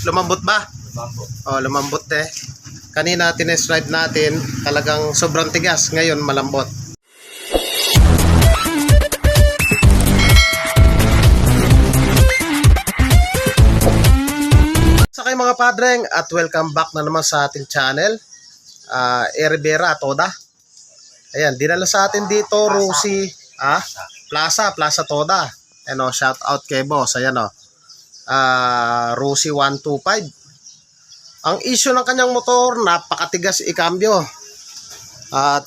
Lumambot ba? Lumambot. Oh, lumambot eh. Kanina tinest drive natin, talagang sobrang tigas. Ngayon malambot. Sa kayo mga padreng at welcome back na naman sa ating channel. Rivera Toda. Ayan, dinala sa atin dito Rosie Plaza Toda. Ano, shout out kay boss. Ayan o. Rosie 125. Ang issue ng kanyang motor, napakatigas ikambyo.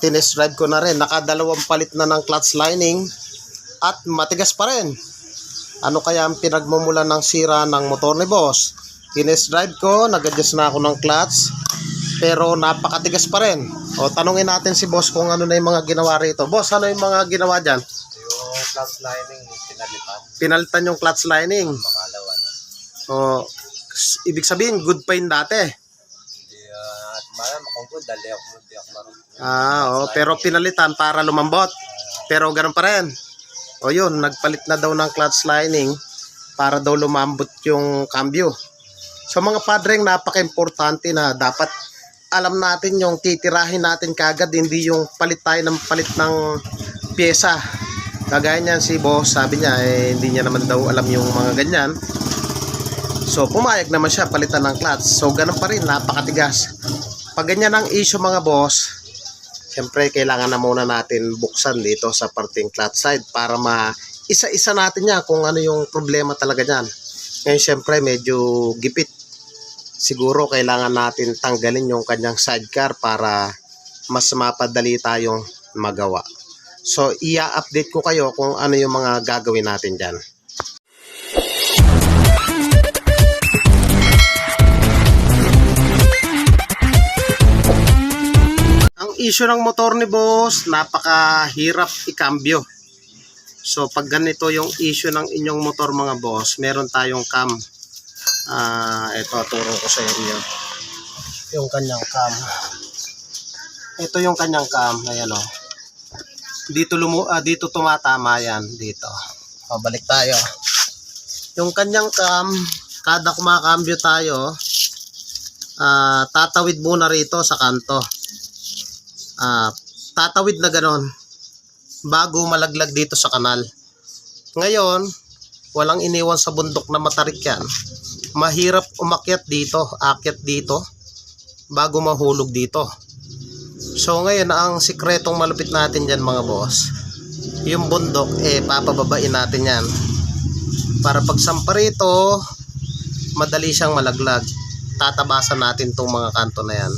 Tinest drive ko na rin. Nakadalawang palit na ng clutch lining at matigas pa rin. Ano kaya ang pinagmumulan ng sira ng motor ni boss? Tinest drive ko, nag-adjust na ako ng clutch, pero napakatigas pa rin. O, tanungin natin si boss kung ano na yung mga ginawa rito. Boss, ano yung mga ginawa dyan? Yung clutch lining, pinalitan. Pinalitan yung clutch lining. Makalawa na. O, ibig sabihin, good pa yun dati. Hindi, at kung good, dali ako marunong. Pero pinalitan para lumambot. Pero ganun pa rin. O yun, nagpalit na daw ng clutch lining para daw lumambot yung cambio. So mga padreng, napaka-importante na dapat alam natin yung titirahin natin kagad, hindi yung palit tayo ng palit ng pyesa. Kagaya niyan si boss, sabi niya hindi niya naman daw alam yung mga ganyan. So pumayag naman siya palitan ng clutch. So ganun pa rin, napakatigas. Pag ganyan ang issue mga boss, siyempre kailangan na muna natin buksan dito sa parting clutch side para isa-isa natin yan kung ano yung problema talaga niyan. Ngayon siyempre medyo gipit. Siguro kailangan natin tanggalin yung kanyang sidecar para mas mapadali tayong magawa. So i-update ko kayo kung ano yung mga gagawin natin dyan. Ang issue ng motor ni boss, napakahirap ikambyo. So pag ganito yung issue ng inyong motor mga boss, meron tayong cam. Ito, turo ko sa inyo yung kanyang cam. Ito yung kanyang cam. Ayan o. Dito tumatama yan. Dito. Balik tayo. Yung kanyang cam, kada kumakambyo tayo, tatawid muna rito sa kanto. Tatawid na ganon bago malaglag dito sa kanal. Ngayon, walang iniwan sa bundok na matarik yan. Mahirap umakyat dito, akyat dito bago mahulog dito. So ngayon, ang sikretong malupit natin dyan mga boss, yung bundok, papababain natin yan para pag sampa rito, madali siyang malaglag. Tatabasan natin tong mga kanto na yan.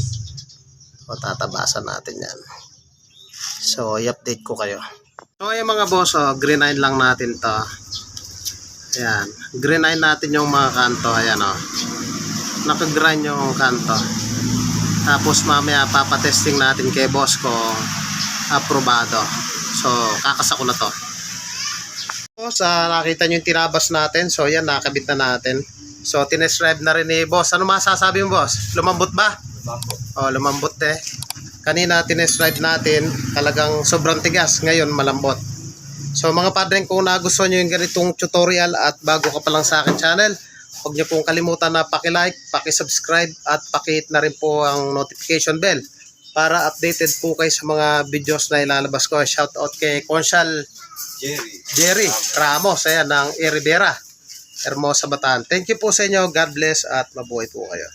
O, tatabasan natin yan. So i-update ko kayo. So yung mga boss, green line lang natin to. Ayan, green line natin yung mga kanto. Ayan o, naka-grind yung kanto. Tapos mamaya papatesting natin kay boss ko aprobado. So kakasa ko na to. Boss, nakita nyo yung tinabas natin. So yan, nakabit na natin. So tinest drive na rin ni boss. Ano masasabi mo boss? Lumambot ba? Lumambot. O, lumambot eh. Kanina tinest drive natin, talagang sobrang tigas. Ngayon malambot. So mga padreng, kung nagustuhan nyo yung ganitong tutorial at bago ka pa lang sa akin channel, huwag nyo pong kalimutan na paki-like, paki-subscribe at paki-hit na rin po ang notification bell para updated po kayo sa mga videos na ilalabas ko. Shout out kay Consyal Jerry Ramos, ayan, ng Rivera, Hermosa, Bataan. Thank you po sa inyo. God bless at mabuhay po kayo.